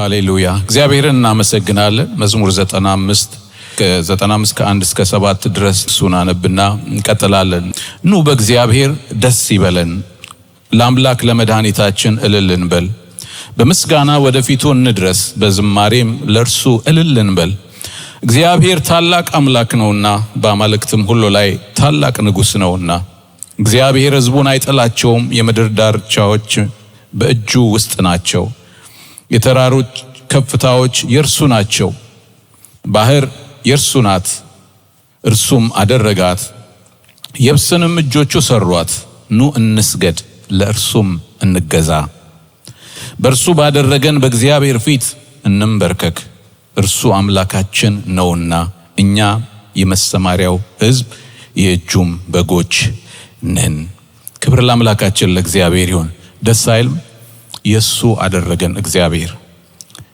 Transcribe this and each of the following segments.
ሃሌሉያ እግዚአብሔርን እናመሰግናለን። መዝሙር 95 ከ1 እስከ 7 ድረስ እሱን አነብና እንቀጥላለን። ኑ በእግዚአብሔር ደስ ይበለን፣ ለአምላክ ለመድኃኒታችን እልል እንበል። በምስጋና ወደፊቱ እንድረስ፣ በዝማሬም ለእርሱ እልል እንበል። እግዚአብሔር ታላቅ አምላክ ነውና፣ በአማልክትም ሁሉ ላይ ታላቅ ንጉሥ ነውና። እግዚአብሔር ሕዝቡን አይጠላቸውም፣ የምድር ዳርቻዎች በእጁ ውስጥ ናቸው። የተራሮች ከፍታዎች የእርሱ ናቸው። ባህር የእርሱ ናት፣ እርሱም አደረጋት። የብስንም እጆቹ ሰሯት። ኑ እንስገድ፣ ለእርሱም እንገዛ። በእርሱ ባደረገን በእግዚአብሔር ፊት እንንበርከክ። እርሱ አምላካችን ነውና፣ እኛ የመሰማሪያው ሕዝብ የእጁም በጎች ነን። ክብር ለአምላካችን ለእግዚአብሔር ይሁን። ደስ አይልም? የሱ አደረገን እግዚአብሔር።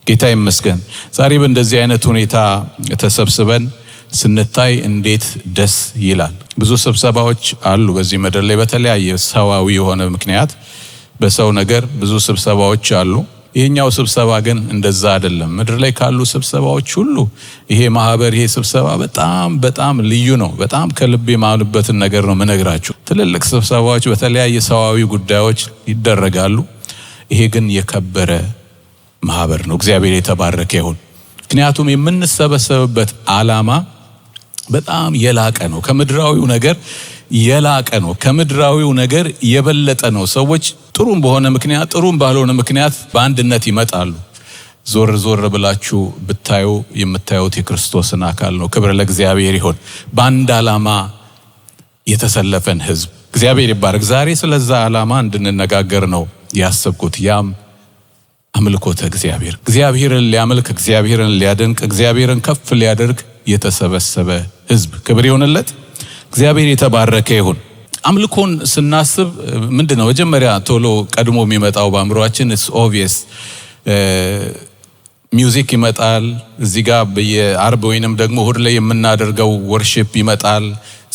ጌታ ይመስገን። ዛሬ በእንደዚህ አይነት ሁኔታ ተሰብስበን ስንታይ እንዴት ደስ ይላል። ብዙ ስብሰባዎች አሉ በዚህ ምድር ላይ በተለያየ ሰዋዊ የሆነ ምክንያት በሰው ነገር ብዙ ስብሰባዎች አሉ። ይሄኛው ስብሰባ ግን እንደዛ አይደለም። ምድር ላይ ካሉ ስብሰባዎች ሁሉ ይሄ ማህበር ይሄ ስብሰባ በጣም ልዩ ነው። በጣም ከልብ የማምንበትን ነገር ነው መነግራችሁ። ትልልቅ ስብሰባዎች በተለያየ ሰዋዊ ጉዳዮች ይደረጋሉ። ይሄ ግን የከበረ ማህበር ነው። እግዚአብሔር የተባረከ ይሁን። ምክንያቱም የምንሰበሰብበት ዓላማ በጣም የላቀ ነው። ከምድራዊው ነገር የላቀ ነው። ከምድራዊው ነገር የበለጠ ነው። ሰዎች ጥሩም በሆነ ምክንያት ጥሩም ባልሆነ ምክንያት በአንድነት ይመጣሉ። ዞር ዞር ብላችሁ ብታዩ የምታዩት የክርስቶስን አካል ነው። ክብር ለእግዚአብሔር ይሁን። በአንድ ዓላማ የተሰለፈን ሕዝብ እግዚአብሔር ይባረክ። ዛሬ ስለዛ ዓላማ እንድንነጋገር ነው ያሰብኩት። ያም አምልኮተ እግዚአብሔር፣ እግዚአብሔርን ሊያመልክ፣ እግዚአብሔርን ሊያደንቅ፣ እግዚአብሔርን ከፍ ሊያደርግ የተሰበሰበ ሕዝብ ክብር ይሁንለት። እግዚአብሔር የተባረከ ይሁን። አምልኮን ስናስብ ምንድነው መጀመሪያ ቶሎ ቀድሞ የሚመጣው በአእምሮአችን? ኢትስ ኦብቪየስ ሚውዚክ ይመጣል። እዚህ ጋር በየአርብ ወይንም ደግሞ እሁድ ላይ የምናደርገው ወርሺፕ ይመጣል።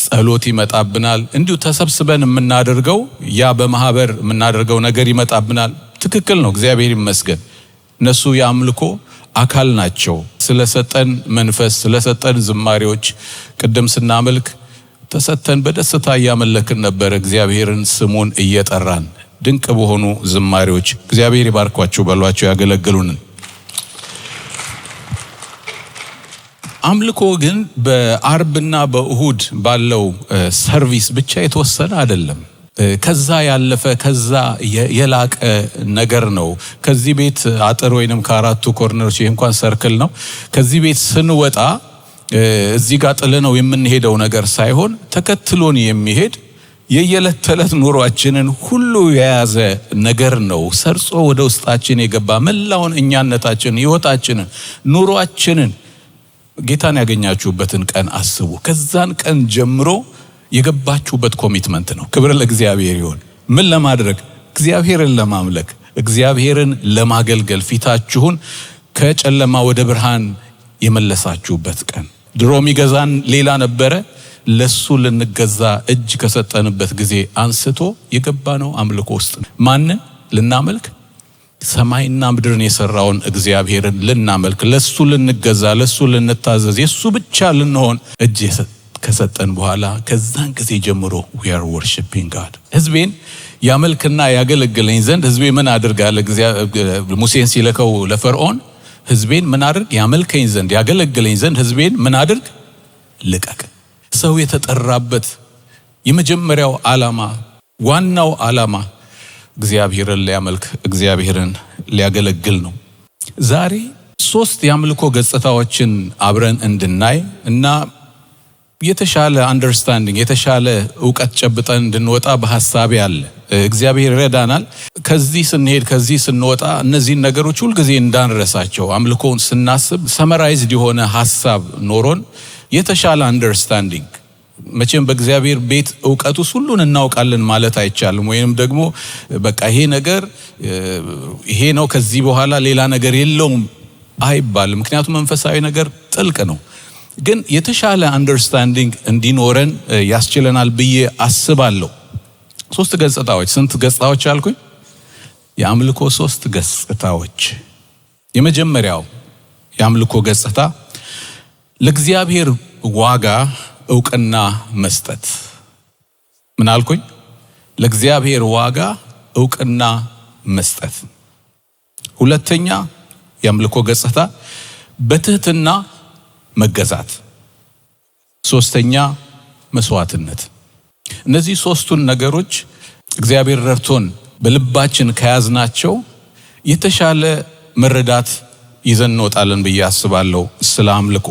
ጸሎት ይመጣብናል። እንዲሁ ተሰብስበን የምናደርገው ያ በማህበር የምናደርገው ነገር ይመጣብናል። ትክክል ነው። እግዚአብሔር ይመስገን። እነሱ የአምልኮ አካል ናቸው። ስለሰጠን መንፈስ፣ ስለሰጠን ዝማሬዎች ቅድም ስናመልክ ተሰተን በደስታ እያመለክን ነበር። እግዚአብሔርን ስሙን እየጠራን ድንቅ በሆኑ ዝማሬዎች እግዚአብሔር ይባርኳቸው በሏቸው ያገለግሉንን። አምልኮ ግን በአርብና በእሁድ ባለው ሰርቪስ ብቻ የተወሰነ አይደለም። ከዛ ያለፈ ከዛ የላቀ ነገር ነው። ከዚህ ቤት አጥር ወይንም ከአራቱ ኮርነሮች ይሄ እንኳን ሰርክል ነው። ከዚህ ቤት ስንወጣ እዚህ ጋር ጥለነው የምንሄደው ነገር ሳይሆን ተከትሎን የሚሄድ የየዕለት ተዕለት ኑሯችንን ሁሉ የያዘ ነገር ነው። ሰርጾ ወደ ውስጣችን የገባ መላውን እኛነታችንን፣ ሕይወታችንን፣ ኑሯችንን ጌታን ያገኛችሁበትን ቀን አስቡ። ከዛን ቀን ጀምሮ የገባችሁበት ኮሚትመንት ነው። ክብር ለእግዚአብሔር ይሁን። ምን ለማድረግ? እግዚአብሔርን ለማምለክ፣ እግዚአብሔርን ለማገልገል፣ ፊታችሁን ከጨለማ ወደ ብርሃን የመለሳችሁበት ቀን። ድሮ የሚገዛን ሌላ ነበረ። ለሱ ልንገዛ እጅ ከሰጠንበት ጊዜ አንስቶ የገባነው አምልኮ ውስጥ ማንን ልናመልክ? ሰማይና ምድርን የሰራውን እግዚአብሔርን ልናመልክ፣ ለሱ ልንገዛ፣ ለሱ ልንታዘዝ፣ የሱ ብቻ ልንሆን እጅ ከሰጠን በኋላ ከዛን ጊዜ ጀምሮ we are worshiping God። ሕዝቤን ያመልክና ያገለግለኝ ዘንድ ሕዝቤ ምን አድርጋለ? ሙሴን ሲለከው ለፈርዖን ሕዝቤን ምን አድርግ? ያመልከኝ ዘንድ ያገለግለኝ ዘንድ ሕዝቤን ምን አድርግ? ልቀቅ። ሰው የተጠራበት የመጀመሪያው ዓላማ፣ ዋናው ዓላማ እግዚአብሔርን ሊያመልክ፣ እግዚአብሔርን ሊያገለግል ነው። ዛሬ 3 የአምልኮ ገጽታዎችን አብረን እንድናይ እና የተሻለ አንደርስታንዲንግ የተሻለ ዕውቀት ጨብጠን እንድንወጣ በሐሳቤ አለ። እግዚአብሔር ይረዳናል። ከዚህ ስንሄድ ከዚህ ስንወጣ እነዚህን ነገሮች ሁልጊዜ እንዳንረሳቸው፣ አምልኮውን ስናስብ ሰመራይዝድ የሆነ ሐሳብ ኖሮን የተሻለ አንደርስታንዲንግ። መቼም በእግዚአብሔር ቤት ዕውቀት ውስጥ ሁሉን እናውቃለን ማለት አይቻልም። ወይንም ደግሞ በቃ ይሄ ነገር ይሄ ነው ከዚህ በኋላ ሌላ ነገር የለውም አይባልም። ምክንያቱም መንፈሳዊ ነገር ጥልቅ ነው። ግን የተሻለ አንደርስታንዲንግ እንዲኖረን ያስችለናል ብዬ አስባለሁ። 3 ገጽታዎች። ስንት ገጽታዎች አልኩኝ? የአምልኮ 3 ገጽታዎች። የመጀመሪያው የአምልኮ ገጽታ ለእግዚአብሔር ዋጋ ዕውቅና መስጠት። ምን አልኩኝ? ለእግዚአብሔር ዋጋ ዕውቅና መስጠት። ሁለተኛ የአምልኮ ገጽታ በትህትና መገዛት። ሶስተኛ መስዋዕትነት። እነዚህ ሶስቱን ነገሮች እግዚአብሔር ረድቶን በልባችን ከያዝናቸው የተሻለ መረዳት ይዘን እንወጣለን ብዬ አስባለሁ ስለ አምልኮ።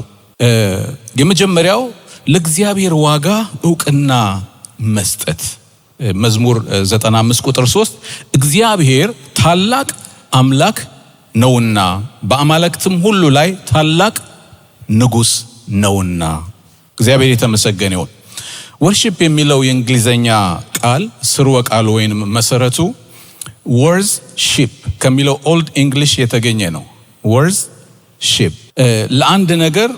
የመጀመሪያው ለእግዚአብሔር ዋጋ ዕውቅና መስጠት። መዝሙር 95 ቁጥር 3 እግዚአብሔር ታላቅ አምላክ ነውና በአማልክትም ሁሉ ላይ ታላቅ ንጉሥ ነውና። እግዚአብሔር የተመሰገነ ይሁን። ወርሺፕ የሚለው የእንግሊዘኛ ቃል ስርወ ቃሉ ወይም መሰረቱ ወርዝ ሺፕ ከሚለው ኦልድ እንግሊሽ የተገኘ ነው። ወርዝ ሺፕ ለአንድ ነገር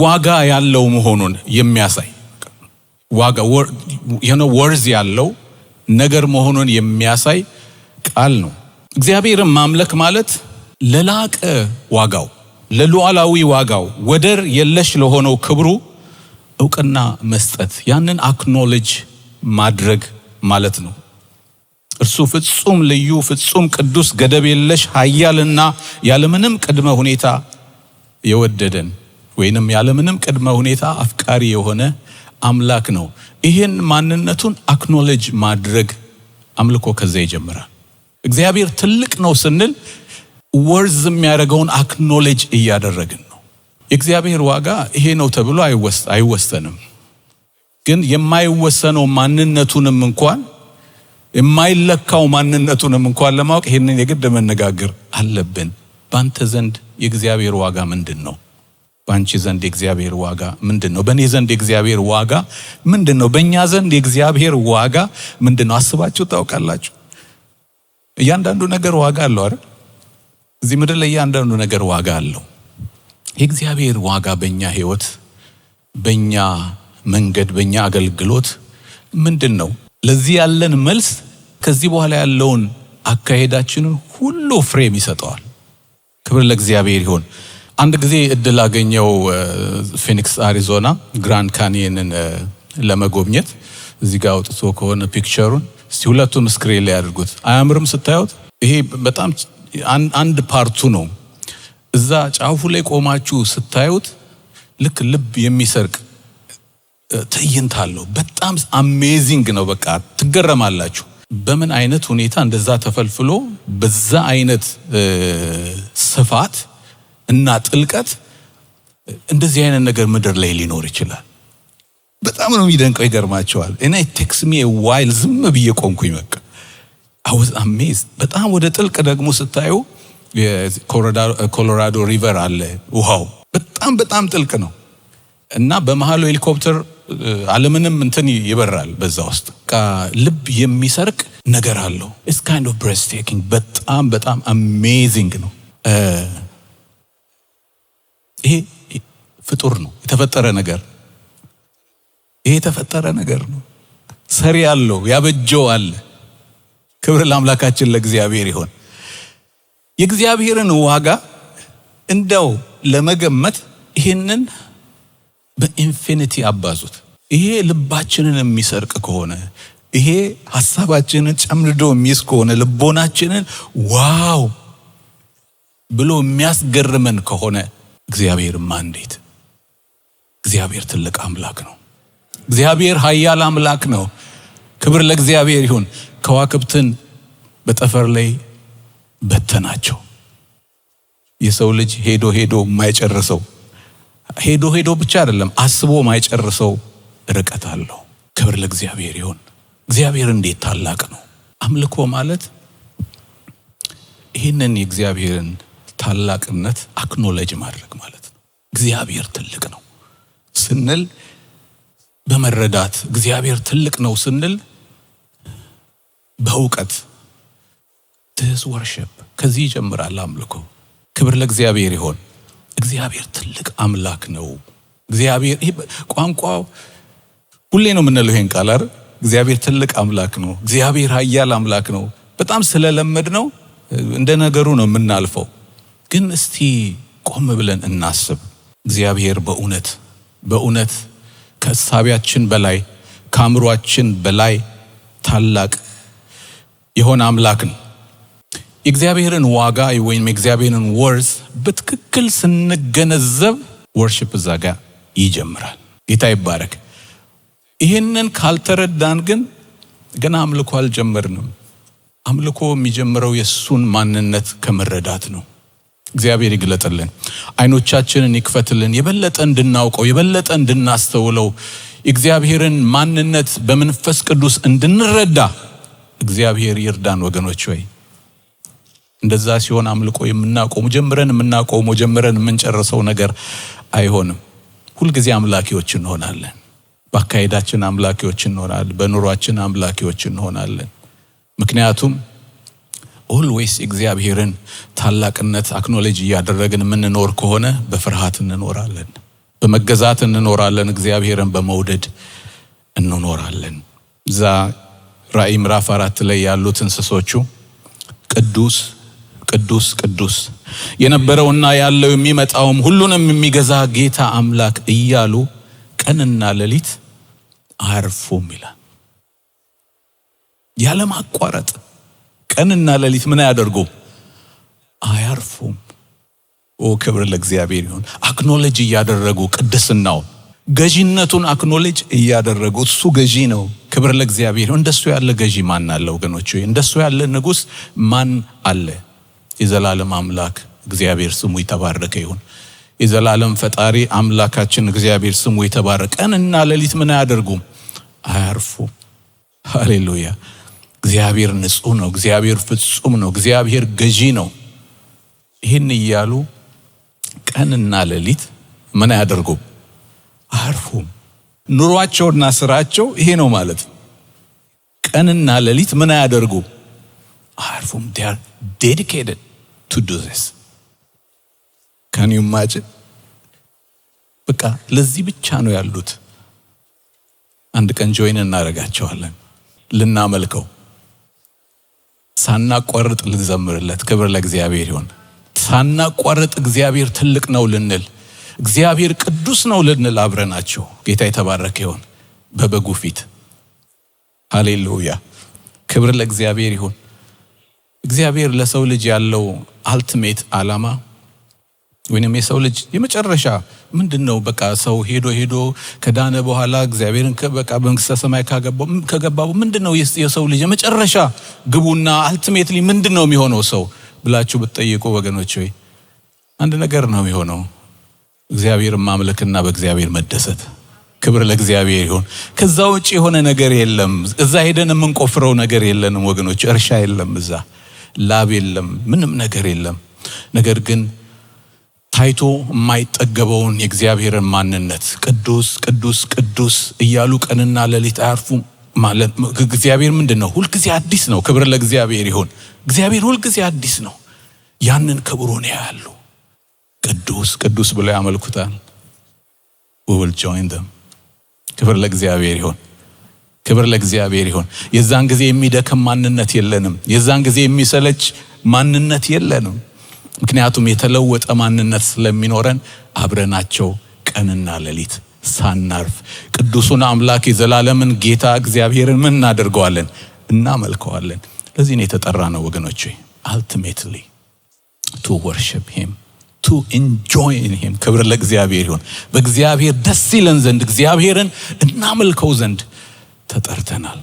ዋጋ ያለው መሆኑን የሚያሳይ ዋጋ ወርዝ ያለው ነገር መሆኑን የሚያሳይ ቃል ነው። እግዚአብሔርን ማምለክ ማለት ለላቀ ዋጋው፣ ለሉዓላዊ ዋጋው፣ ወደር የለሽ ለሆነው ክብሩ ዕውቅና መስጠት፣ ያንን አክኖሌጅ ማድረግ ማለት ነው። እርሱ ፍጹም ልዩ፣ ፍጹም ቅዱስ፣ ገደብ የለሽ፣ ኃያልና ያለምንም ቅድመ ሁኔታ የወደደን ወይንም ያለምንም ቅድመ ሁኔታ አፍቃሪ የሆነ አምላክ ነው። ይህን ማንነቱን አክኖሌጅ ማድረግ አምልኮ ከዛ ይጀምራል። እግዚአብሔር ትልቅ ነው ስንል ወርዝ የሚያደርገውን አክኖሌጅ እያደረግን ነው። የእግዚአብሔር ዋጋ ይሄ ነው ተብሎ አይወሰንም። ግን የማይወሰነው ማንነቱንም እንኳን የማይለካው ማንነቱንም እንኳን ለማወቅ ይሄንን የግድ መነጋገር አለብን። ባንተ ዘንድ የእግዚአብሔር ዋጋ ምንድን ነው? ባንቺ ዘንድ የእግዚአብሔር ዋጋ ምንድን ነው? በእኔ ዘንድ የእግዚአብሔር ዋጋ ምንድን ነው? በእኛ ዘንድ የእግዚአብሔር ዋጋ ምንድን ነው? አስባችሁ ታውቃላችሁ? እያንዳንዱ ነገር ዋጋ አለው አይደል? እዚህ ምድር ላይ እያንዳንዱ ነገር ዋጋ አለው። የእግዚአብሔር ዋጋ በእኛ ህይወት፣ በእኛ መንገድ፣ በእኛ አገልግሎት ምንድን ነው? ለዚህ ያለን መልስ ከዚህ በኋላ ያለውን አካሄዳችንን ሁሉ ፍሬም ይሰጠዋል። ክብር ለእግዚአብሔር ይሁን። አንድ ጊዜ እድል አገኘው ፊኒክስ አሪዞና ግራንድ ካኒየንን ለመጎብኘት። እዚህ ጋር አውጥቶ ከሆነ ፒክቸሩን እስቲ ሁለቱም ስክሪን ላይ አድርጉት። አያምርም ስታዩት? ይሄ በጣም አንድ ፓርቱ ነው። እዛ ጫፉ ላይ ቆማችሁ ስታዩት ልክ ልብ የሚሰርቅ ትዕይንት አለው። በጣም አሜዚንግ ነው። በቃ ትገረማላችሁ። በምን አይነት ሁኔታ እንደዛ ተፈልፍሎ በዛ አይነት ስፋት እና ጥልቀት እንደዚህ አይነት ነገር ምድር ላይ ሊኖር ይችላል? በጣም ነው የሚደንቀው። ይገርማቸዋል። እና ቴክስ ሚ ዋይል ዝም ብዬ ቆምኩኝ። በቃ I was amazed። በጣም ወደ ጥልቅ ደግሞ ስታዩ ኮሎራዶ ሪቨር አለ። ውሃው በጣም ጥልቅ ነው እና በመሃሉ ሄሊኮፕተር ዓለምንም እንትን ይበራል በዛ ውስጥ። ልብ የሚሰርቅ ነገር አለው። It's kind of breathtaking። በጣም amazing ነው። ይሄ ፍጡር ነው፣ የተፈጠረ ነገር። ይሄ የተፈጠረ ነገር ነው። ሰሪ ያለው ያበጀው አለ። ክብር ለአምላካችን ለእግዚአብሔር ይሁን። የእግዚአብሔርን ዋጋ እንደው ለመገመት ይህንን በኢንፊኒቲ አባዙት። ይሄ ልባችንን የሚሰርቅ ከሆነ፣ ይሄ ሐሳባችንን ጨምድዶ የሚይዝ ከሆነ፣ ልቦናችንን ዋው ብሎ የሚያስገርመን ከሆነ እግዚአብሔርማ እንዴት! እግዚአብሔር ትልቅ አምላክ ነው። እግዚአብሔር ኃያል አምላክ ነው። ክብር ለእግዚአብሔር ይሁን። ከዋክብትን በጠፈር ላይ በተናቸው። የሰው ልጅ ሄዶ የማይጨርሰው ሄዶ ብቻ አይደለም አስቦ የማይጨርሰው ርቀት አለው። ክብር ለእግዚአብሔር ይሁን። እግዚአብሔር እንዴት ታላቅ ነው! አምልኮ ማለት ይህንን የእግዚአብሔርን ታላቅነት አክኖሌጅ ማድረግ ማለት ነው። እግዚአብሔር ትልቅ ነው ስንል በመረዳት እግዚአብሔር ትልቅ ነው ስንል በእውቀት this worship ከዚህ ይጀምራል አምልኮ። ክብር ለእግዚአብሔር ይሁን። እግዚአብሔር ትልቅ አምላክ ነው። እግዚአብሔር ይሄ ቋንቋው ሁሌ ነው የምንለው ይሄን ቃል አይደል? እግዚአብሔር ትልቅ አምላክ ነው፣ እግዚአብሔር ኃያል አምላክ ነው። በጣም ስለለመድ ነው እንደ ነገሩ ነው የምናልፈው። ግን እስቲ ቆም ብለን እናስብ። እግዚአብሔር በእውነት ከሐሳቢያችን በላይ ከአእምሮአችን በላይ ታላቅ የሆነ አምላክ ነው። የእግዚአብሔርን ዋጋ ወይም የእግዚአብሔርን ወርዝ በትክክል ስንገነዘብ ወርሺፕ እዛ ጋር ይጀምራል። ጌታ ይባረክ። ይህንን ካልተረዳን ግን ገና አምልኮ አልጀመርንም። አምልኮ የሚጀምረው የእሱን ማንነት ከመረዳት ነው። እግዚአብሔር ይግለጥልን፣ አይኖቻችንን ይክፈትልን፣ የበለጠ እንድናውቀው የበለጠ እንድናስተውለው የእግዚአብሔርን ማንነት በመንፈስ ቅዱስ እንድንረዳ እግዚአብሔር ይርዳን ወገኖች። ወይ እንደዛ ሲሆን አምልኮ የምናቆመው ጀምረን የምንጨርሰው ነገር አይሆንም። ሁልጊዜ አምላኪዎች እንሆናለን። በአካሄዳችን አምላኪዎች እንሆናለን። በኑሯችን አምላኪዎች እንሆናለን። ምክንያቱም ኦልዌይስ እግዚአብሔርን ታላቅነት አክኖሌጅ እያደረግን የምንኖር ከሆነ በፍርሃት እንኖራለን፣ በመገዛት እንኖራለን፣ እግዚአብሔርን በመውደድ እንኖራለን። እዛ ራእይ ምዕራፍ 4 ላይ ያሉት እንስሶቹ ቅዱስ ቅዱስ ቅዱስ የነበረውና ያለው የሚመጣውም ሁሉንም የሚገዛ ጌታ አምላክ እያሉ ቀንና ሌሊት አያርፉም ይላል። ያለማቋረጥ ቀንና ሌሊት ምን ያደርጉም? አያርፉም። ክብር ለእግዚአብሔር ይሁን። አክኖሌጅ እያደረጉ ቅድስናው ገዢነቱን አክኖሌጅ እያደረጉ እሱ ገዢ ነው። ክብር ለእግዚአብሔር። እንደሱ ያለ ገዢ ማን አለ ወገኖች? እንደሱ ያለ ንጉስ ማን አለ? የዘላለም አምላክ እግዚአብሔር ስሙ የተባረከ ይሁን። የዘላለም ፈጣሪ አምላካችን እግዚአብሔር ስሙ የተባረከ። ቀንና ሌሊት ምን አያደርጉም? አያርፉም። ሃሌሉያ። እግዚአብሔር ንጹህ ነው። እግዚአብሔር ፍጹም ነው። እግዚአብሔር ገዢ ነው። ይህን እያሉ ቀንና ሌሊት ምን አያደርጉም? አያርፉም። ኑሯቸውና ስራቸው ይሄ ነው ማለት ነው። ቀንና ሌሊት ምን አያደርጉም? አያርፉም። they are dedicated to do this. can you imagine? በቃ ለዚህ ብቻ ነው ያሉት። አንድ ቀን ጆይን እናደርጋቸዋለን፣ ልናመልከው፣ ሳናቋርጥ ልንዘምርለት። ክብር ለእግዚአብሔር ይሁን። ሳናቋርጥ እግዚአብሔር ትልቅ ነው ልንል፣ እግዚአብሔር ቅዱስ ነው ልንል አብረናቸው። ጌታ የተባረከ ይሁን በበጉ ፊት። ሃሌሉያ። ክብር ለእግዚአብሔር ይሁን። እግዚአብሔር ለሰው ልጅ ያለው አልቲሜት ዓላማ ወይንም የሰው ልጅ የመጨረሻ ምንድነው? በቃ ሰው ሄዶ ከዳነ በኋላ እግዚአብሔርን በቃ በመንግስተ ሰማይ ከገባው ምንድነው የሰው ልጅ የመጨረሻ ግቡና አልቲሜትሊ ምንድነው የሚሆነው ሰው ብላችሁ ብትጠይቁ ወገኖች ሆይ አንድ ነገር ነው የሚሆነው፣ እግዚአብሔርን ማምለክና በእግዚአብሔር መደሰት። ክብር ለእግዚአብሔር ይሁን። ከዛ ውጪ የሆነ ነገር የለም። እዛ ሄደን የምንቆፍረው ነገር የለንም ወገኖች። እርሻ የለም፣ እዛ ላብ የለም፣ ምንም ነገር የለም። ነገር ግን ታይቶ የማይጠገበውን የእግዚአብሔርን ማንነት ቅዱስ ቅዱስ ቅዱስ እያሉ ቀንና ሌሊት አያርፉም ማለት እግዚአብሔር ምንድነው? ሁልጊዜ አዲስ ነው። ክብር ለእግዚአብሔር ይሁን። እግዚአብሔር ሁልጊዜ አዲስ ነው። ያንን ክብሩን ያያሉ። ቅዱስ ቅዱስ ብለው ያመልኩታል። we will join them። ክብር ለእግዚአብሔር ይሁን። ክብር ለእግዚአብሔር ይሁን። የዛን ጊዜ የሚደክም ማንነት የለንም። የዛን ጊዜ የሚሰለች ማንነት የለንም። ምክንያቱም የተለወጠ ማንነት ስለሚኖረን አብረናቸው ቀንና ሌሊት ሳናርፍ ቅዱሱን አምላክ የዘላለምን ጌታ እግዚአብሔርን ምን እናደርገዋለን? እናመልከዋለን። ለዚህ ነው የተጠራ ነው ወገኖቼ። ultimately to worship him, to enjoy in him። ክብር ለእግዚአብሔር ይሁን። በእግዚአብሔር ደስ ይለን ዘንድ እግዚአብሔርን እናመልከው ዘንድ ተጠርተናል።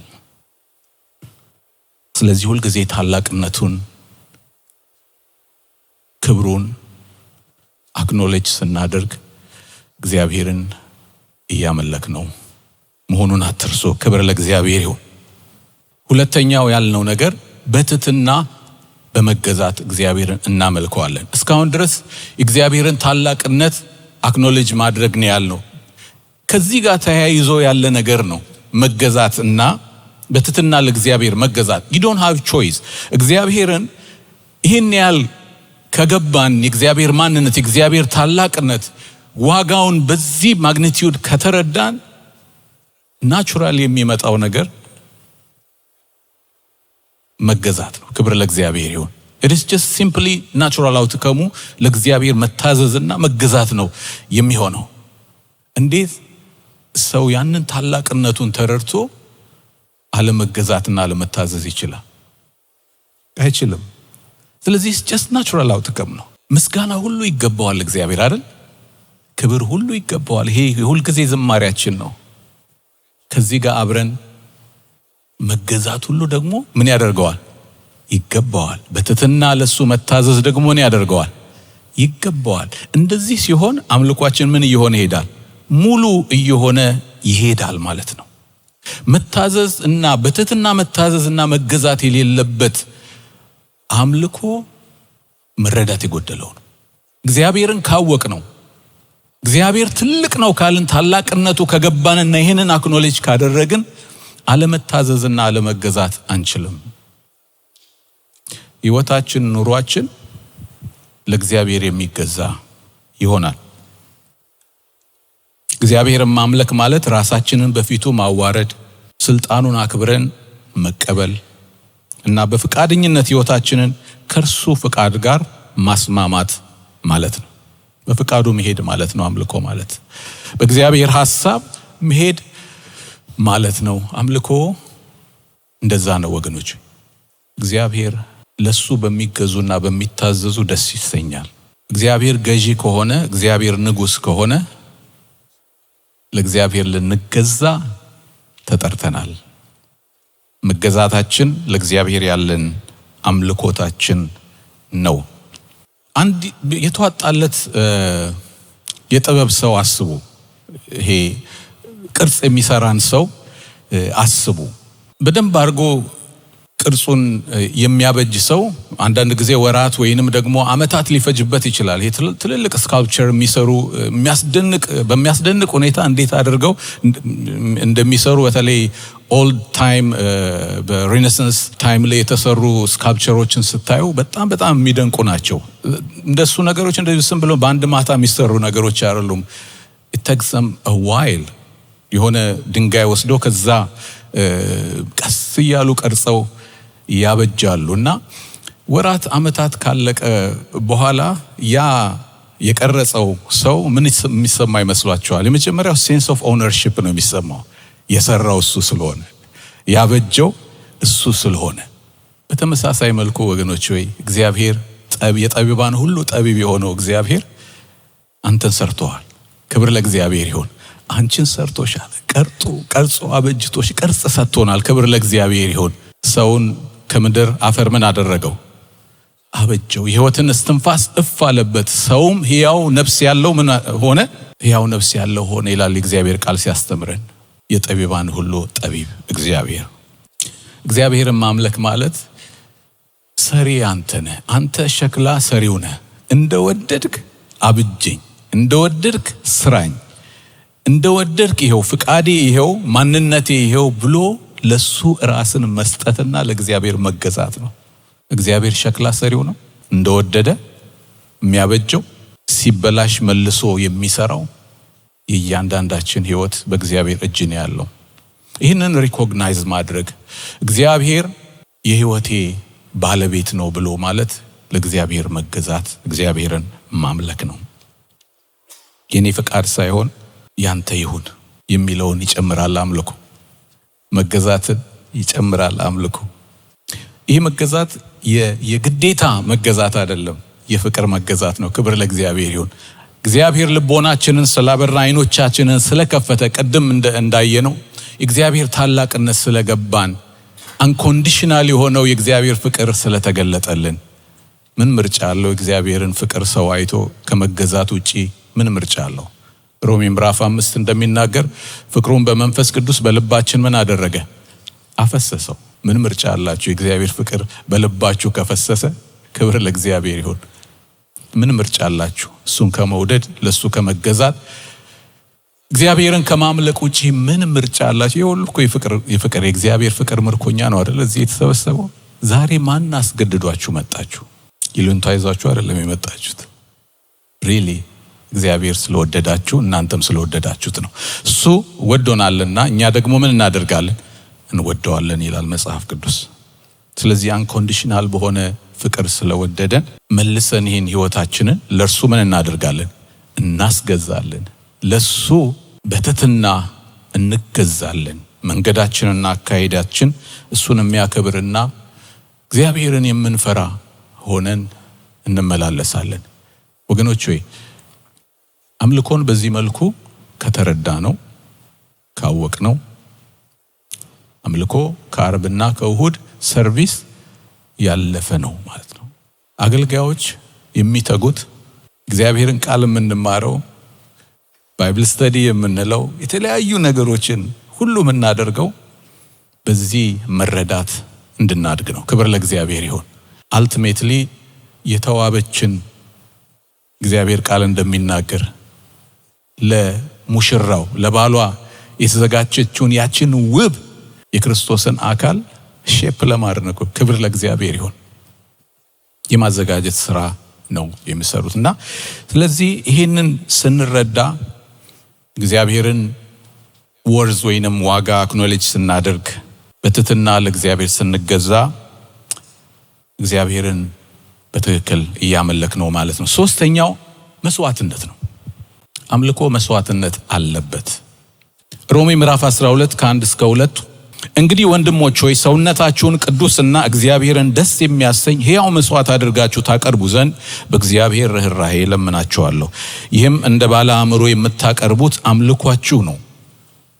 ስለዚህ ሁልጊዜ ታላቅነቱን ክብሩን አክኖሌጅ ስናደርግ እግዚአብሔርን እያመለክ ነው መሆኑን አትርሱ። ክብር ለእግዚአብሔር ይሁን። ሁለተኛው ያልነው ነገር በትህትና በመገዛት እግዚአብሔርን እናመልከዋለን። እስካሁን ድረስ እግዚአብሔርን ታላቅነት አክኖሌጅ ማድረግ ነው ያልነው። ከዚህ ጋር ተያይዞ ያለ ነገር ነው መገዛትና በትህትና ለእግዚአብሔር መገዛት። you don't have choice። እግዚአብሔርን ይህን ያህል ከገባን የእግዚአብሔር ማንነት የእግዚአብሔር ታላቅነት ዋጋውን በዚህ ማግኒቲዩድ ከተረዳን ናቹራል የሚመጣው ነገር መገዛት ነው። ክብር ለእግዚአብሔር ይሁን። it is just simply natural outcome ለእግዚአብሔር መታዘዝና መገዛት ነው የሚሆነው። እንዴት ሰው ያንን ታላቅነቱን ተረድቶ አለመገዛትና አለመታዘዝ ይችላል? አይችልም። ስለዚህ it's just natural outcome ነው። ምስጋና ሁሉ ይገባዋል እግዚአብሔር አይደል? ክብር ሁሉ ይገባዋል። ይሄ ሁሉ ጊዜ ዝማሬያችን ነው። ከዚህ ጋር አብረን መገዛት ሁሉ ደግሞ ምን ያደርገዋል? ይገባዋል። በትህትና ለሱ መታዘዝ ደግሞ ምን ያደርገዋል? ይገባዋል። እንደዚህ ሲሆን አምልኳችን ምን እየሆነ ይሄዳል? ሙሉ እየሆነ ይሄዳል ማለት ነው። መታዘዝ እና በትህትና መታዘዝ እና መገዛት የሌለበት አምልኮ መረዳት የጎደለው ነው። እግዚአብሔርን ካወቅ ነው፣ እግዚአብሔር ትልቅ ነው ካልን ታላቅነቱ ከገባንና ይሄንን አክኖሌጅ ካደረግን አለመታዘዝና አለመገዛት አንችልም። ሕይወታችን ኑሯችን ለእግዚአብሔር የሚገዛ ይሆናል። እግዚአብሔርን ማምለክ ማለት ራሳችንን በፊቱ ማዋረድ፣ ስልጣኑን አክብረን መቀበል እና በፍቃደኝነት ሕይወታችንን ከእርሱ ፍቃድ ጋር ማስማማት ማለት ነው። በፍቃዱ መሄድ ማለት ነው አምልኮ ማለት። በእግዚአብሔር ሐሳብ መሄድ ማለት ነው አምልኮ። እንደዛ ነው ወገኖች። እግዚአብሔር ለሱ በሚገዙና በሚታዘዙ ደስ ይሰኛል። እግዚአብሔር ገዢ ከሆነ፣ እግዚአብሔር ንጉሥ ከሆነ ለእግዚአብሔር ልንገዛ ተጠርተናል። መገዛታችን ለእግዚአብሔር ያለን አምልኮታችን ነው። አንድ የተዋጣለት የጥበብ ሰው አስቡ። ይሄ ቅርጽ የሚሰራን ሰው አስቡ። በደንብ አድርጎ ቅርጹን የሚያበጅ ሰው አንዳንድ ጊዜ ወራት ወይንም ደግሞ ዓመታት ሊፈጅበት ይችላል። ይሄ ትልልቅ ስካልፕቸር የሚሰሩ በሚያስደንቅ ሁኔታ እንዴት አድርገው እንደሚሰሩ በተለይ ኦልድ ታይም በሬኔሳንስ ታይም ላይ የተሰሩ ስካልፕቸሮችን ስታዩ በጣም የሚደንቁ ናቸው። እንደሱ ነገሮች እንደዚህ ዝም ብለው በአንድ ማታ የሚሰሩ ነገሮች አይደሉም። it takes them a while። የሆነ ድንጋይ ወስደው ከዛ ቀስ እያሉ ቀርጸው ያበጃሉ እና ወራት ዓመታት ካለቀ በኋላ ያ የቀረጸው ሰው ምን የሚሰማ ይመስላችኋል? የመጀመሪያው ሴንስ ኦፍ ኦነርሺፕ ነው የሚሰማው። የሰራው እሱ ስለሆነ፣ ያበጀው እሱ ስለሆነ። በተመሳሳይ መልኩ ወገኖች ሆይ እግዚአብሔር የጠቢባን ሁሉ ጠቢብ የሆነው እግዚአብሔር አንተን ሰርቶሃል። ክብር ለእግዚአብሔር ይሁን። አንቺን ሰርቶሻል። ቀርጾ አበጅቶሽ ቅርጽ ሰጥቶናል። ክብር ለእግዚአብሔር ይሁን። ሰውን ከምድር አፈር ምን አደረገው? አበጀው። የሕይወትን እስትንፋስ እፍ አለበት። ሰውም ሕያው ነፍስ ያለው ምን ሆነ? ሕያው ነፍስ ያለው ሆነ ይላል እግዚአብሔር ቃል ሲያስተምረን። የጠቢባን ሁሉ ጠቢብ እግዚአብሔር። እግዚአብሔርን ማምለክ ማለት ሰሪ አንተ ነህ። አንተ ሸክላ ሰሪው ነህ። እንደወደድክ አብጀኝ፣ እንደወደድክ ስራኝ፣ እንደወደድክ ይሄው ፍቃዴ ይሄው ማንነቴ ይሄው ብሎ ለሱ ራስን መስጠትና ለእግዚአብሔር መገዛት ነው። እግዚአብሔር ሸክላ ሰሪው ነው። እንደወደደ የሚያበጀው፣ ሲበላሽ መልሶ የሚሰራው የእያንዳንዳችን ሕይወት በእግዚአብሔር እጅ ነው ያለው። ይህንን ሪኮግናይዝ ማድረግ እግዚአብሔር የሕይወቴ ባለቤት ነው ብሎ ማለት ለእግዚአብሔር መገዛት፣ እግዚአብሔርን ማምለክ ነው። የኔ ፍቃድ ሳይሆን ያንተ ይሁን የሚለውን ይጨምራል አምልኮ። መገዛትን ይጨምራል አምልኮ። ይህ መገዛት የግዴታ መገዛት አይደለም፣ የፍቅር መገዛት ነው። ክብር ለእግዚአብሔር ይሁን። እግዚአብሔር ልቦናችንን ስላበራ፣ አይኖቻችንን ስለከፈተ፣ ቅድም እንዳየነው የእግዚአብሔር ታላቅነት ስለገባን፣ አንኮንዲሽናል የሆነው የእግዚአብሔር ፍቅር ስለተገለጠልን ምን ምርጫ አለው? እግዚአብሔርን ፍቅር ሰው አይቶ ከመገዛት ውጪ ምን ምርጫ አለው? ሮሜ ምዕራፍ 5 እንደሚናገር ፍቅሩን በመንፈስ ቅዱስ በልባችን ምን አደረገ? አፈሰሰው። ምን ምርጫ አላችሁ? የእግዚአብሔር ፍቅር በልባችሁ ከፈሰሰ ክብር ለእግዚአብሔር ይሁን። ምን ምርጫ አላችሁ? እሱን ከመውደድ ለሱ ከመገዛት እግዚአብሔርን ከማምለክ ውጪ ምን ምርጫ አላችሁ? ይሁን እኮ የፍቅር የእግዚአብሔር ፍቅር ምርኮኛ ነው አይደል? እዚህ የተሰበሰበው ዛሬ ማን አስገድዷችሁ መጣችሁ? ይሉንታ ይዛችሁ አይደለም የመጣችሁት። ሪሊ እግዚአብሔር ስለወደዳችሁ እናንተም ስለወደዳችሁት ነው። እሱ ወዶናልና እኛ ደግሞ ምን እናደርጋለን? እንወደዋለን ይላል መጽሐፍ ቅዱስ። ስለዚህ አንኮንዲሽናል በሆነ ፍቅር ስለወደደን መልሰን ይህን ሕይወታችንን ለእርሱ ምን እናደርጋለን? እናስገዛለን። ለሱ በትህትና እንገዛለን። መንገዳችንና አካሄዳችን እሱን የሚያከብርና እግዚአብሔርን የምንፈራ ሆነን እንመላለሳለን። ወገኖች ሆይ አምልኮን በዚህ መልኩ ከተረዳ ነው ካወቅ ነው አምልኮ ከአርብና ከእሁድ ሰርቪስ ያለፈ ነው ማለት ነው። አገልጋዮች የሚተጉት እግዚአብሔርን ቃል የምንማረው ባይብል ስተዲ የምንለው የተለያዩ ነገሮችን ሁሉ የምናደርገው በዚህ መረዳት እንድናድግ ነው። ክብር ለእግዚአብሔር ይሁን። አልቲሜትሊ የተዋበችን እግዚአብሔር ቃል እንደሚናገር ለሙሽራው ለባሏ የተዘጋጀችውን ያችን ውብ የክርስቶስን አካል ሼፕ ለማድረግ ክብር ለእግዚአብሔር ይሁን የማዘጋጀት ስራ ነው የሚሰሩትና ስለዚህ ይሄንን ስንረዳ እግዚአብሔርን ወርዝ ወይንም ዋጋ አክኖሌጅ ስናደርግ በትህትና ለእግዚአብሔር ስንገዛ እግዚአብሔርን በትክክል እያመለክ ነው ማለት ነው። ሶስተኛው መስዋዕትነት ነው። አምልኮ መስዋዕትነት አለበት። ሮሜ ምዕራፍ 12 ከ1 እስከ 2 እንግዲህ ወንድሞች ሆይ ሰውነታችሁን ቅዱስና እግዚአብሔርን ደስ የሚያሰኝ ሕያው መስዋዕት አድርጋችሁ ታቀርቡ ዘንድ በእግዚአብሔር ርኅራኄ ለምናችኋለሁ። ይህም እንደ ባለ አእምሮ የምታቀርቡት አምልኳችሁ ነው።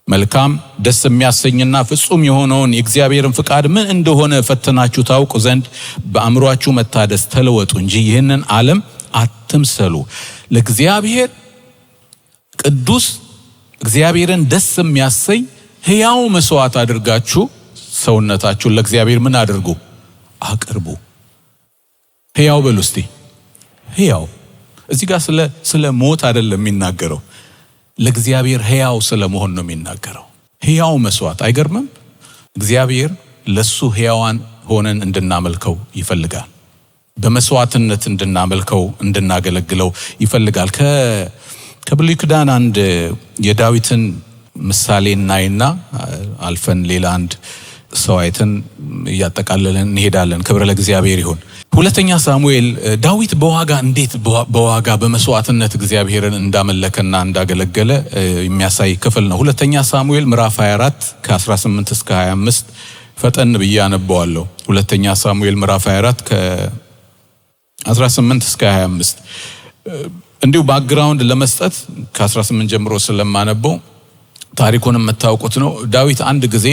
መልካም ደስ የሚያሰኝና ፍጹም የሆነውን የእግዚአብሔርን ፍቃድ ምን እንደሆነ ፈትናችሁ ታውቁ ዘንድ በአእምሮአችሁ መታደስ ተለወጡ እንጂ ይህንን ዓለም አትምሰሉ። ለእግዚአብሔር ቅዱስ እግዚአብሔርን ደስ የሚያሰኝ ሕያው መስዋዕት አድርጋችሁ ሰውነታችሁን ለእግዚአብሔር ምን አድርጉ? አቅርቡ። ሕያው በሉ እስቲ። ሕያው እዚህ ጋር ስለ ሞት አይደለም የሚናገረው፣ ለእግዚአብሔር ሕያው ስለመሆን ነው የሚናገረው። ሕያው መስዋዕት አይገርምም? እግዚአብሔር ለሱ ሕያዋን ሆነን እንድናመልከው ይፈልጋል። በመስዋዕትነት እንድናመልከው እንድናገለግለው ይፈልጋል። ከብሉይ ኪዳን አንድ የዳዊትን ምሳሌ እናይና አልፈን ሌላ አንድ ሰው አይተን እያጠቃለለን እንሄዳለን። ክብር ለእግዚአብሔር ይሁን። ሁለተኛ ሳሙኤል ዳዊት በዋጋ እንዴት በዋጋ በመስዋዕትነት እግዚአብሔርን እንዳመለከና እንዳገለገለ የሚያሳይ ክፍል ነው። ሁለተኛ ሳሙኤል ምዕራፍ 24 ከ18 እስከ 25 ፈጠን ብዬ አነበዋለሁ። ሁለተኛ ሳሙኤል ምዕራፍ 24 ከ18 እስከ 25 እንዲሁ ባክግራውንድ ለመስጠት ከ18 ጀምሮ ስለማነበው ታሪኩን የምታውቁት ነው። ዳዊት አንድ ጊዜ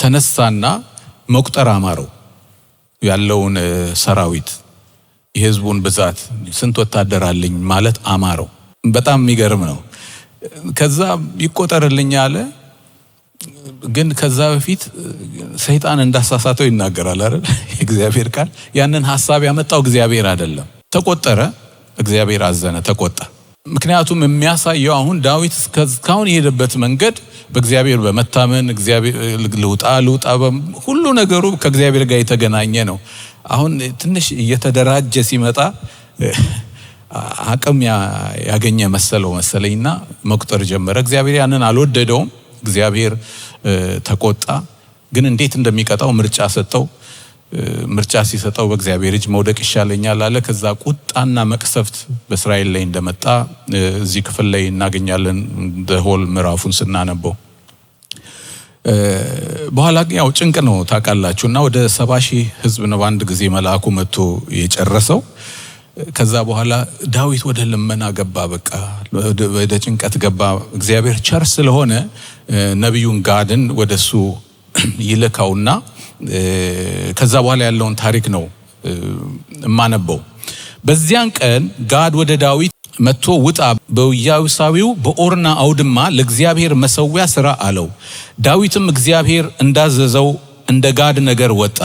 ተነሳና መቁጠር አማረው ያለውን ሰራዊት የህዝቡን ብዛት ስንት ወታደር አለኝ ማለት አማረው። በጣም የሚገርም ነው። ከዛ ይቆጠርልኝ አለ። ግን ከዛ በፊት ሰይጣን እንዳሳሳተው ይናገራል አይደል? የእግዚአብሔር ቃል ያንን ሐሳብ ያመጣው እግዚአብሔር አይደለም። ተቆጠረ፣ እግዚአብሔር አዘነ፣ ተቆጣ። ምክንያቱም የሚያሳየው አሁን ዳዊት እስካሁን የሄደበት መንገድ በእግዚአብሔር በመታመን እግዚአብሔር ልውጣ ሁሉ ነገሩ ከእግዚአብሔር ጋር የተገናኘ ነው። አሁን ትንሽ እየተደራጀ ሲመጣ አቅም ያገኘ መሰለኝና መቁጠር ጀመረ። እግዚአብሔር ያንን አልወደደውም። እግዚአብሔር ተቆጣ። ግን እንዴት እንደሚቀጣው ምርጫ ሰጠው። ምርጫ ሲሰጠው በእግዚአብሔር እጅ መውደቅ ይሻለኛል አለ። ከዛ ቁጣና መቅሰፍት በእስራኤል ላይ እንደመጣ እዚህ ክፍል ላይ እናገኛለን። ሆል ምዕራፉን ስናነበው በኋላ ግን ያው ጭንቅ ነው ታውቃላችሁና ወደ 70,000 ህዝብ ነው አንድ ጊዜ መልአኩ መጥቶ የጨረሰው። ከዛ በኋላ ዳዊት ወደ ልመና ገባ። በቃ ወደ ጭንቀት ገባ። እግዚአብሔር ቸር ስለሆነ ነቢዩን ጋድን ወደሱ ይልካውና ከዛ በኋላ ያለውን ታሪክ ነው ማነበው። በዚያን ቀን ጋድ ወደ ዳዊት መጥቶ ውጣ፣ በኢያቡሳዊው በኦርና አውድማ ለእግዚአብሔር መሰዊያ ስራ አለው። ዳዊትም እግዚአብሔር እንዳዘዘው እንደ ጋድ ነገር ወጣ።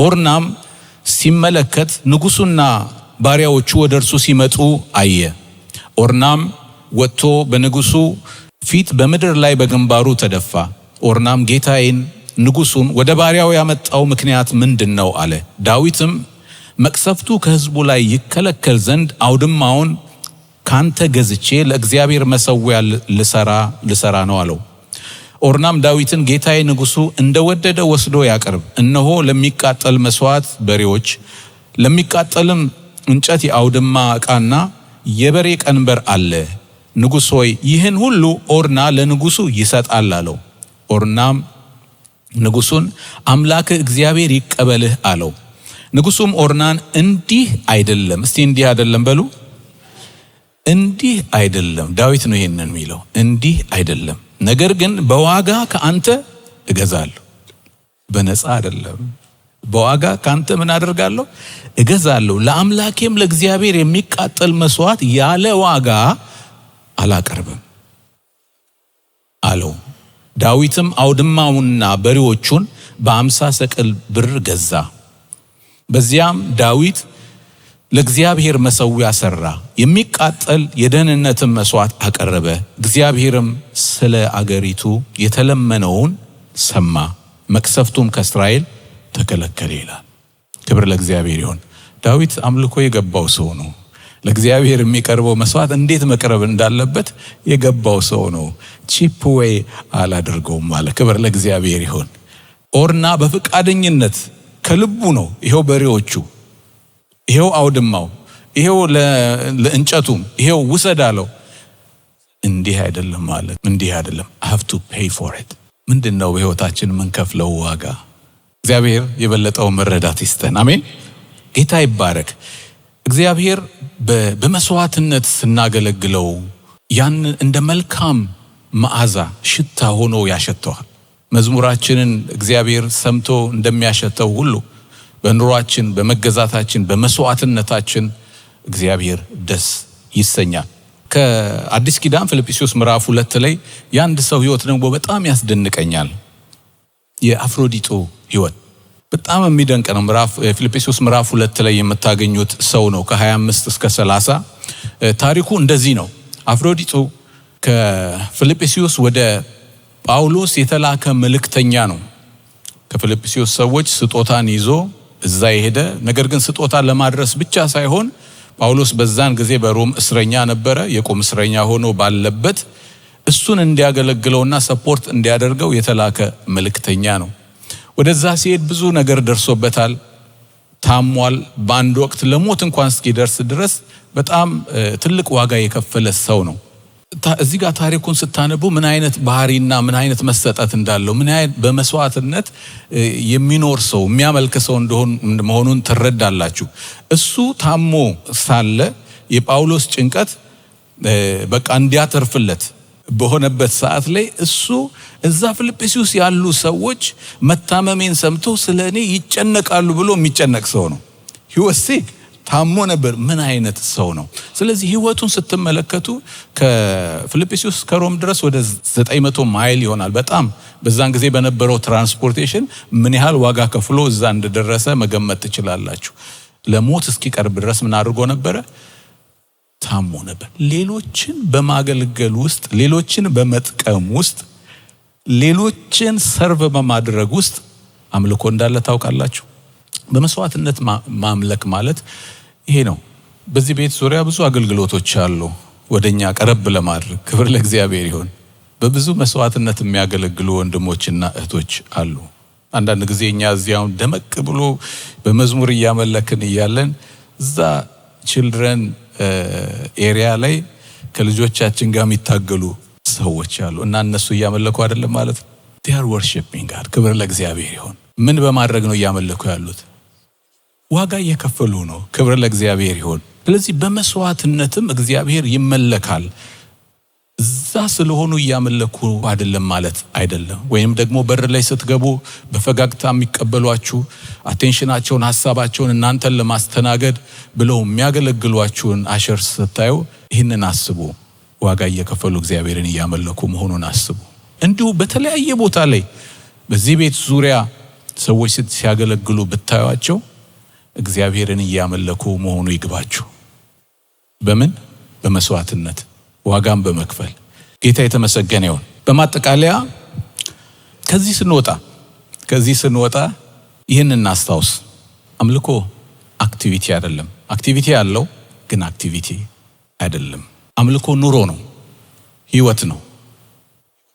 ኦርናም ሲመለከት ንጉሱና ባሪያዎቹ ወደ እርሱ ሲመጡ አየ። ኦርናም ወጥቶ በንጉሱ ፊት በምድር ላይ በግንባሩ ተደፋ። ኦርናም ጌታዬን ንጉሱን ወደ ባሪያው ያመጣው ምክንያት ምንድነው አለ። ዳዊትም መቅሰፍቱ ከህዝቡ ላይ ይከለከል ዘንድ አውድማውን ካንተ ገዝቼ ለእግዚአብሔር መሰዊያ ልሰራ ነው አለው። ኦርናም ዳዊትን ጌታዬ ንጉሡ እንደወደደ ወስዶ ያቅርብ፣ እነሆ ለሚቃጠል መስዋዕት በሬዎች፣ ለሚቃጠልም እንጨት የአውድማ ዕቃና የበሬ ቀንበር አለ። ንጉሥ ሆይ ይህን ሁሉ ኦርና ለንጉሡ ይሰጣል አለው። ኦርናም ንጉሡን አምላክህ እግዚአብሔር ይቀበልህ አለው። ንጉሡም ኦርናን እንዲህ አይደለም፣ እስቲ እንዲህ አይደለም በሉ። እንዲህ አይደለም፣ ዳዊት ነው ይሄንን የሚለው። እንዲህ አይደለም፣ ነገር ግን በዋጋ ከአንተ እገዛለሁ። በነፃ አይደለም፣ በዋጋ ከአንተ ምን አደርጋለሁ? እገዛለሁ። ለአምላኬም ለእግዚአብሔር የሚቃጠል መስዋዕት ያለ ዋጋ አላቀርብም አለው። ዳዊትም አውድማውንና በሬዎቹን በ50 ሰቅል ብር ገዛ። በዚያም ዳዊት ለእግዚአብሔር መሠዊያ ሠራ፣ የሚቃጠል የደህንነትን መስዋዕት አቀረበ። እግዚአብሔርም ስለ አገሪቱ የተለመነውን ሰማ፣ መቅሰፍቱም ከእስራኤል ተከለከለ ይላል። ክብር ለእግዚአብሔር ይሁን። ዳዊት አምልኮ የገባው ሰው ነው። ለእግዚአብሔር የሚቀርበው መስዋዕት እንዴት መቅረብ እንዳለበት የገባው ሰው ነው። ቺፕ ዌይ አላደርገውም ማለት። ክብር ለእግዚአብሔር ይሁን። ኦርና በፈቃደኝነት ከልቡ ነው። ይሄው በሬዎቹ፣ ይሄው አውድማው፣ ይሄው ለእንጨቱም ይሄው ውሰድ አለው። እንዲህ አይደለም ማለት፣ እንዲህ አይደለም። I have to pay for it። ምንድነው በሕይወታችን የምንከፍለው ዋጋ? እግዚአብሔር የበለጠው መረዳት ይስጠን። አሜን። ጌታ ይባረክ። እግዚአብሔር በመስዋዕትነት ስናገለግለው ያን እንደ መልካም መዓዛ ሽታ ሆኖ ያሸተዋል። መዝሙራችንን እግዚአብሔር ሰምቶ እንደሚያሸተው ሁሉ በኑሯችን፣ በመገዛታችን፣ በመስዋዕትነታችን እግዚአብሔር ደስ ይሰኛል። ከአዲስ ኪዳን ፊልጵስዩስ ምዕራፍ 2 ላይ የአንድ ሰው ሕይወት ደግሞ በጣም ያስደንቀኛል። የአፍሮዲጡ ሕይወት በጣም የሚደንቅ ነው። ፊልጵስዩስ ምዕራፍ 2 ላይ የምታገኙት ሰው ነው። ከ25 እስከ 30 ታሪኩ እንደዚህ ነው። አፍሮዲጡ ከፊልጵስዩስ ወደ ጳውሎስ የተላከ መልእክተኛ ነው። ከፊልጵስዩስ ሰዎች ስጦታን ይዞ እዛ የሄደ፣ ነገር ግን ስጦታ ለማድረስ ብቻ ሳይሆን ጳውሎስ በዛን ጊዜ በሮም እስረኛ ነበረ። የቁም እስረኛ ሆኖ ባለበት እሱን እንዲያገለግለውና ሰፖርት እንዲያደርገው የተላከ መልእክተኛ ነው። ወደዛ ሲሄድ ብዙ ነገር ደርሶበታል። ታሟል። በአንድ ወቅት ለሞት እንኳን እስኪደርስ ድረስ በጣም ትልቅ ዋጋ የከፈለ ሰው ነው። እዚህ ጋር ታሪኩን ስታነቡ ምን አይነት ባህሪና ምን አይነት መሰጠት እንዳለው፣ ምን አይነት በመስዋዕትነት የሚኖር ሰው የሚያመልክ ሰው መሆኑን ትረዳላችሁ። እሱ ታሞ ሳለ የጳውሎስ ጭንቀት በቃ እንዲያተርፍለት በሆነበት ሰዓት ላይ እሱ እዛ ፊልጵስዩስ ያሉ ሰዎች መታመሜን ሰምቶ ስለ እኔ ይጨነቃሉ ብሎ የሚጨነቅ ሰው ነው። ሕይወት ታሞ ነበር። ምን አይነት ሰው ነው? ስለዚህ ሕይወቱን ስትመለከቱ ከፊልጵስዩስ ከሮም ድረስ ወደ 900 ማይል ይሆናል። በጣም በዛን ጊዜ በነበረው ትራንስፖርቴሽን ምን ያህል ዋጋ ከፍሎ እዛ እንደደረሰ መገመት ትችላላችሁ። ለሞት እስኪቀርብ ድረስ ምን አድርጎ ነበረ? ታሞ ነበር። ሌሎችን በማገልገል ውስጥ፣ ሌሎችን በመጥቀም ውስጥ፣ ሌሎችን ሰርቭ በማድረግ ውስጥ አምልኮ እንዳለ ታውቃላችሁ። በመስዋዕትነት ማምለክ ማለት ይሄ ነው። በዚህ ቤት ዙሪያ ብዙ አገልግሎቶች አሉ ወደኛ ቀረብ ለማድረግ። ክብር ለእግዚአብሔር ይሁን። በብዙ መስዋዕትነት የሚያገለግሉ ወንድሞችና እህቶች አሉ። አንዳንድ ጊዜ እኛ እዚያው ደመቅ ብሎ በመዝሙር እያመለክን እያለን እዛ ችልድረን ኤሪያ ላይ ከልጆቻችን ጋር የሚታገሉ ሰዎች አሉ እና እነሱ እያመለኩ አይደለም ማለት ነው። they are worshiping God። ክብር ለእግዚአብሔር ይሁን። ምን በማድረግ ነው እያመለኩ ያሉት? ዋጋ እየከፈሉ ነው። ክብር ለእግዚአብሔር ይሁን። ስለዚህ በመስዋዕትነትም እግዚአብሔር ይመለካል። እዛ ስለሆኑ እያመለኩ አይደለም ማለት አይደለም። ወይም ደግሞ በር ላይ ስትገቡ በፈገግታ የሚቀበሏችሁ፣ አቴንሽናቸውን፣ ሐሳባቸውን እናንተን ለማስተናገድ ብለው የሚያገለግሏችሁን አሸር ስታዩ ይህንን አስቡ። ዋጋ እየከፈሉ እግዚአብሔርን እያመለኩ መሆኑን አስቡ። እንዲሁ በተለያየ ቦታ ላይ በዚህ ቤት ዙሪያ ሰዎች ሲያገለግሉ ብታዩአቸው እግዚአብሔርን እያመለኩ መሆኑ ይግባችሁ። በምን? በመስዋዕትነት ዋጋም በመክፈል። ጌታ የተመሰገነ ይሁን። በማጠቃለያ ከዚህ ስንወጣ ይህን እናስታውስ። አምልኮ አክቲቪቲ አይደለም። አክቲቪቲ ያለው ግን አክቲቪቲ አይደለም። አምልኮ ኑሮ ነው፣ ህይወት ነው።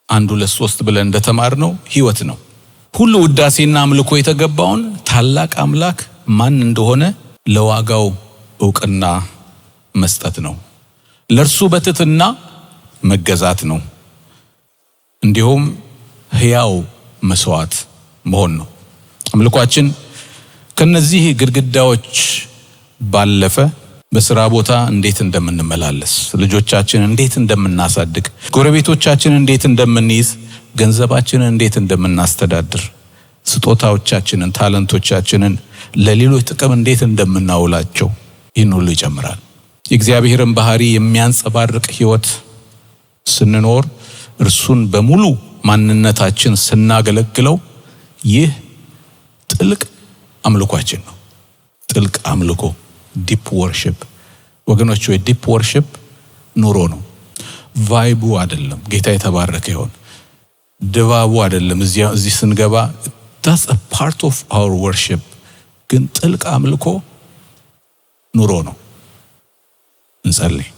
1 2 3 ብለን እንደተማርነው ህይወት ነው። ሁሉ ውዳሴና አምልኮ የተገባውን ታላቅ አምላክ ማን እንደሆነ ለዋጋው ዕውቅና መስጠት ነው። ለእርሱ በትሕትና መገዛት ነው። እንዲሁም ሕያው መስዋዕት መሆን ነው። አምልኳችን ከነዚህ ግድግዳዎች ባለፈ በስራ ቦታ እንዴት እንደምንመላለስ፣ ልጆቻችንን እንዴት እንደምናሳድግ፣ ጎረቤቶቻችንን እንዴት እንደምንይዝ፣ ገንዘባችንን እንዴት እንደምናስተዳድር፣ ስጦታዎቻችንን፣ ታለንቶቻችንን ለሌሎች ጥቅም እንዴት እንደምናውላቸው ይህን ሁሉ ይጨምራል። የእግዚአብሔርን ባህሪ የሚያንጸባርቅ ህይወት ስንኖር እርሱን በሙሉ ማንነታችን ስናገለግለው ይህ ጥልቅ አምልኳችን ነው። ጥልቅ አምልኮ ዲፕ ወርሺፕ ወገኖች፣ ወይ ዲፕ ወርሺፕ ኑሮ ነው። ቫይቡ አይደለም። ጌታ የተባረከ ይሁን። ድባቡ አይደለም። እዚህ ስንገባ that's a part of our worship። ግን ጥልቅ አምልኮ ኑሮ ነው። እንጸልይ።